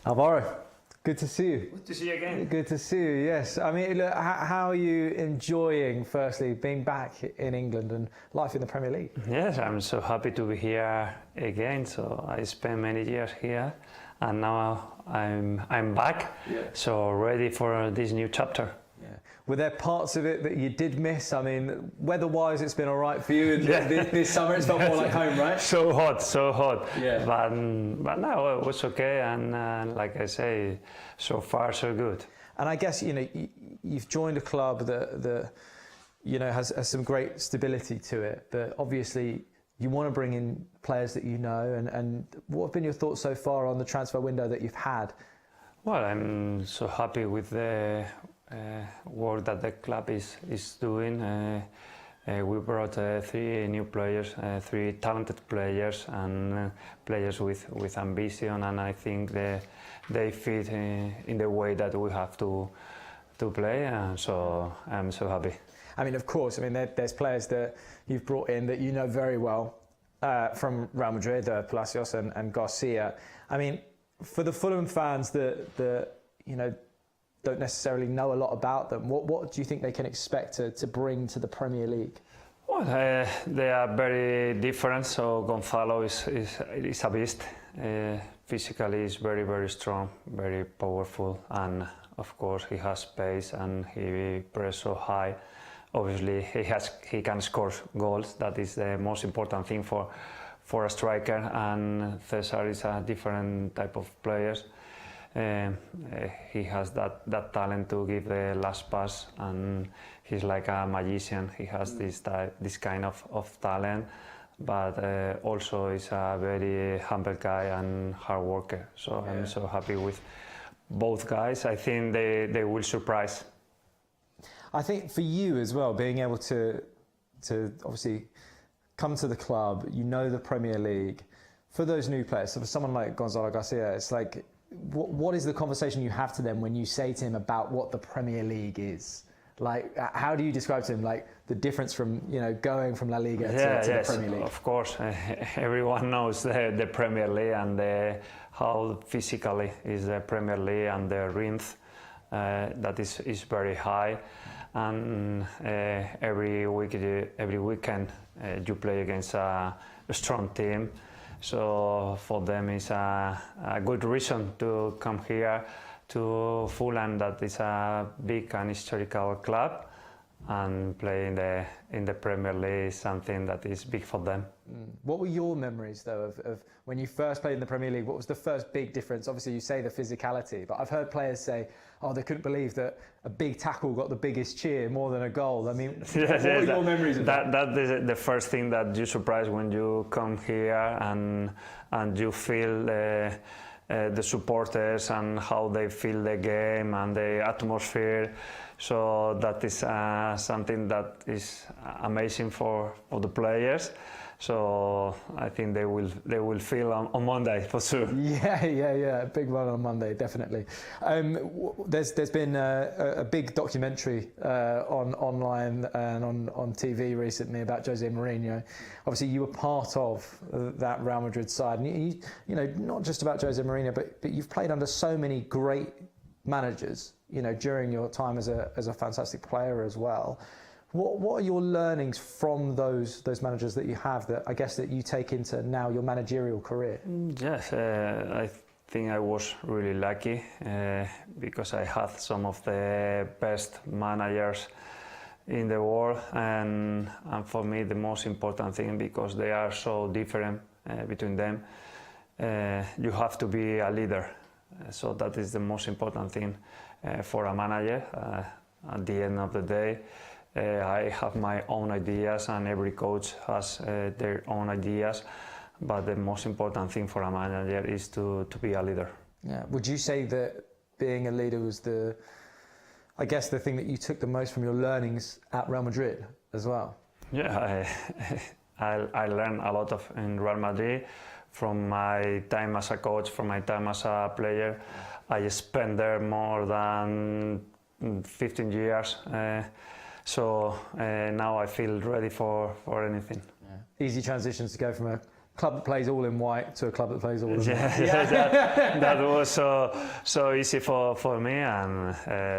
Alvaro, good to see you. Good to see you again. Good to see you, yes. I mean, look, how are you enjoying, firstly, being back in England and life in the Premier League? Yes, I'm so happy to be here again. So I spent many years here and now I'm back, so ready for this new chapter. Yeah. Were there parts of it that you did miss? I mean, weather-wise, it's been all right for you. This summer, it's felt more like home, right? So hot. Yeah. But now it was okay, and like I say, so far so good. And I guess you've joined a club that has some great stability to it, but obviously you want to bring in players that you know. And what have been your thoughts so far on the transfer window that you've had? Well, I'm so happy with the work that the club is doing. We brought 3 new players, 3 talented players, and players with ambition, and I think they fit in the way that we have to play, and so I'm so happy. I mean, of course, there's players that you've brought in that you know very well from Real Madrid, Palacios and Garcia. I mean, for the Fulham fans that don't necessarily know a lot about them, what do you think they can expect to bring to the Premier League? Well, they are very different. So Gonzalo is a beast. Physically, he's very, very strong, very powerful, and of course he has pace and he presses so high. Obviously, he can score goals. That is the most important thing for a striker. And Cesar is a different type of player. He has that talent to give the last pass, and he's like a magician. He has this kind of talent, but also is a very humble guy and hard worker. So I'm so happy with both guys. I think they will surprise. I think for you as well, being able to obviously come to the club, the Premier League, for those new players, so for someone like Gonzalo Garcia, it's like, what is the conversation you have to them when you say to him about what the Premier League is? Like, how do you describe to him like the difference from going from La Liga to the Premier League? Of course, everyone knows the Premier League and how physically is the Premier League, and the rhyth that is very high. And every weekend you play against a strong team. So for them it's a good reason to come here to Fulham, that is a big and historical club, and play in the Premier League is something that is big for them. What were your memories though of when you first played in the Premier League? What was the first big difference? Obviously you say the physicality, but I've heard players say, they couldn't believe that a big tackle got the biggest cheer more than a goal. I mean, what were your memories of that? That is the first thing that you surprise when you come here and you feel the supporters and how they feel the game and the atmosphere. So that is something that is amazing for the players. So I think they will feel on Monday for sure. Yeah, big one on Monday, definitely. There's been a big documentary online and on TV recently about Jose Mourinho. Obviously, you were part of that Real Madrid side, and not just about Jose Mourinho, but you've played under so many great managers, during your time as a fantastic player as well. What are your learnings from those managers that you have that I guess that you take into now your managerial career? Yes, I think I was really lucky because I had some of the best managers in the world, and for me the most important thing, because they are so different between them, you have to be a leader. So that is the most important thing for a manager. At the end of the day, I have my own ideas, and every coach has their own ideas, but the most important thing for a manager is to be a leader. Yeah. Would you say that being a leader was the thing that you took the most from your learnings at Real Madrid as well? Yeah, I learned a lot in Real Madrid from my time as a coach, from my time as a player. I spent there more than 15 years. So now I feel ready for anything. Yeah. Easy transitions to go from a club that plays all in white to a club that plays all in white. That was so easy for me, and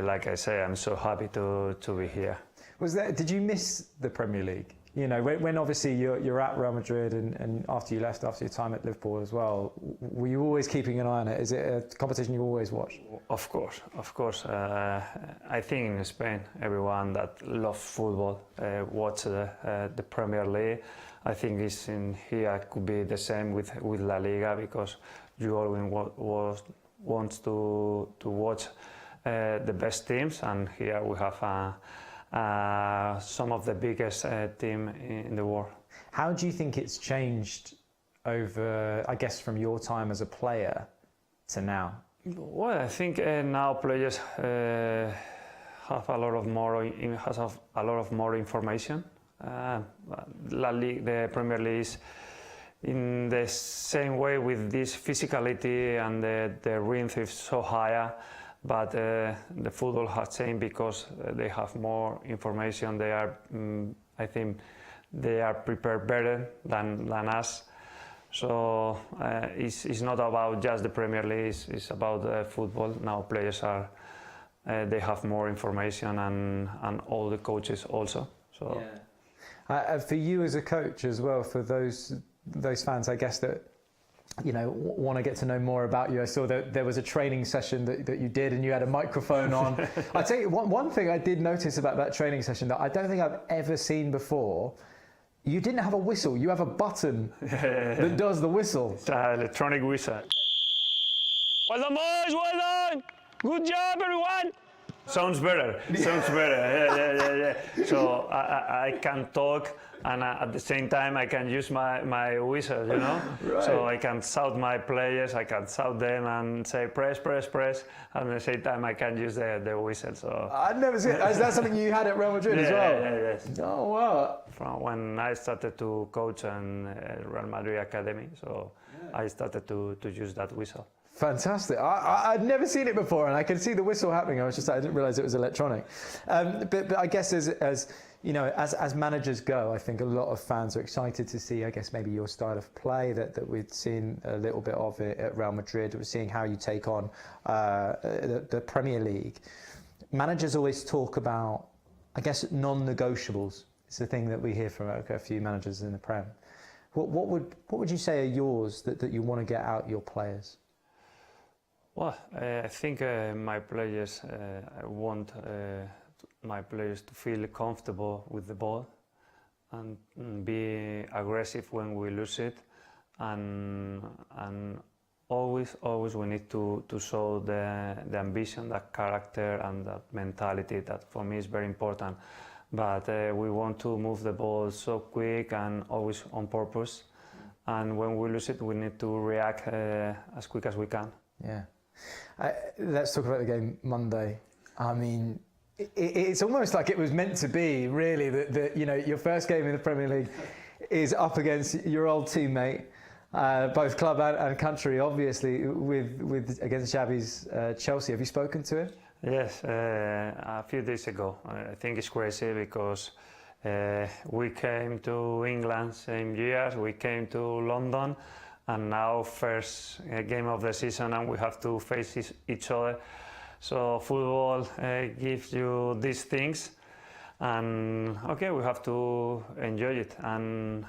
like I say, I'm so happy to be here. Did you miss the Premier League? You know, when obviously you're at Real Madrid and after you left, after your time at Liverpool as well, were you always keeping an eye on it? Is it a competition you always watch? Of course. I think in Spain, everyone that loves football watch the Premier League. I think it's in here could be the same with La Liga, because you always want to watch the best teams, and here we have some of the biggest team in the world. How do you think it's changed over, I guess, from your time as a player to now? Well, I think now players have a lot of more information. The Premier League is in the same way with this physicality, and the rhythm is so higher. But the football has changed because they have more information. They are, I think, they are prepared better than us. So it's not about just the Premier League. It's about football. Now players they have more information, and all the coaches also. So for you as a coach as well, for those fans, I guess, that want to get to know more about you. I saw that there was a training session that you did, and you had a microphone on. I tell you, one thing I did notice about that training session that I don't think I've ever seen before. You didn't have a whistle. You have a button that does the whistle. It's an electronic whistle. Well done, boys. Well done. Good job, everyone. Sounds better. Yeah. So I can talk, and at the same time I can use my whistle, Right. So I can shout my players, I can shout them and say press, and at the same time I can use the whistle. So I'd never seen it. Is that something you had at Real Madrid as well? Yes. Oh wow. From when I started to coach in Real Madrid Academy, so I started to use that whistle. Fantastic. I'd never seen it before, and I could see the whistle happening. I didn't realise it was electronic. But I guess as managers go, I think a lot of fans are excited to see, I guess, maybe your style of play that we'd seen a little bit of it at Real Madrid. We're seeing how you take on the Premier League. Managers always talk about, I guess, non-negotiables. It's the thing that we hear from a few managers in the Prem. What would you say are yours that you want to get out your players? Well, I think my players, I want my players to feel comfortable with the ball and be aggressive when we lose it, and always we need to show the ambition, that character and that mentality that for me is very important. But we want to move the ball so quick and always on purpose, and when we lose it we need to react as quick as we can. Yeah. Let's talk about the game Monday. I mean, it's almost like it was meant to be, really, that your first game in the Premier League is up against your old teammate, both club and country, obviously, against Xabi's Chelsea. Have you spoken to him? Yes, a few days ago. I think it's crazy because we came to England same year, we came to London, and now first game of the season, and we have to face each other. So football gives you these things, and okay, we have to enjoy it. And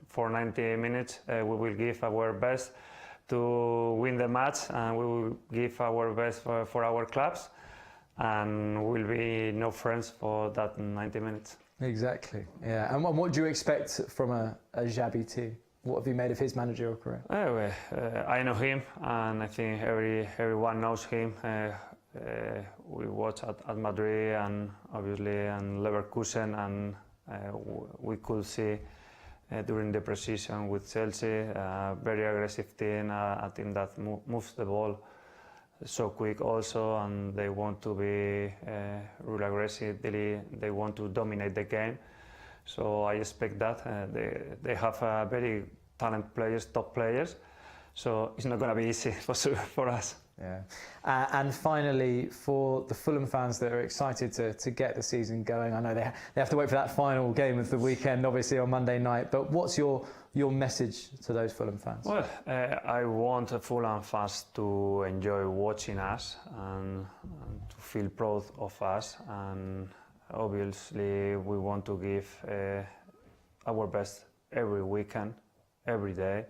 for 90 minutes, we will give our best to win the match, and we will give our best for our clubs, and we'll be no friends for that 90 minutes. Exactly. Yeah. And what do you expect from a Xabi team? What have you made of his managerial career? I know him, and I think everyone knows him. We watched at Madrid and obviously and Leverkusen, and we could see during the pre-season with Chelsea, a very aggressive team, a team that moves the ball so quick also, and they want to be really aggressive. They want to dominate the game. So I expect that. They have very talented players, top players. So it's not going to be easy for us. Yeah. And finally, for the Fulham fans that are excited to get the season going, I know they have to wait for that final game of the weekend, obviously on Monday night, but what's your message to those Fulham fans? Well, I want Fulham fans to enjoy watching us and to feel proud of us, and obviously we want to give our best every weekend, every day.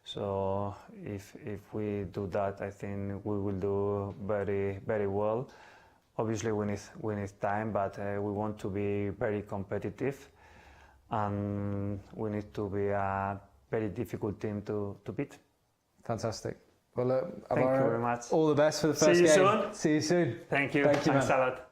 So if we do that, I think we will do very well. Obviously we need time, but we want to be very competitive, and we need to be a very difficult team to beat. Fantastic. Well, look, Thank Alvaro, you very much. all the best for the first game. See you soon. See you soon. Thank you. Thank you, Thanks man. a lot.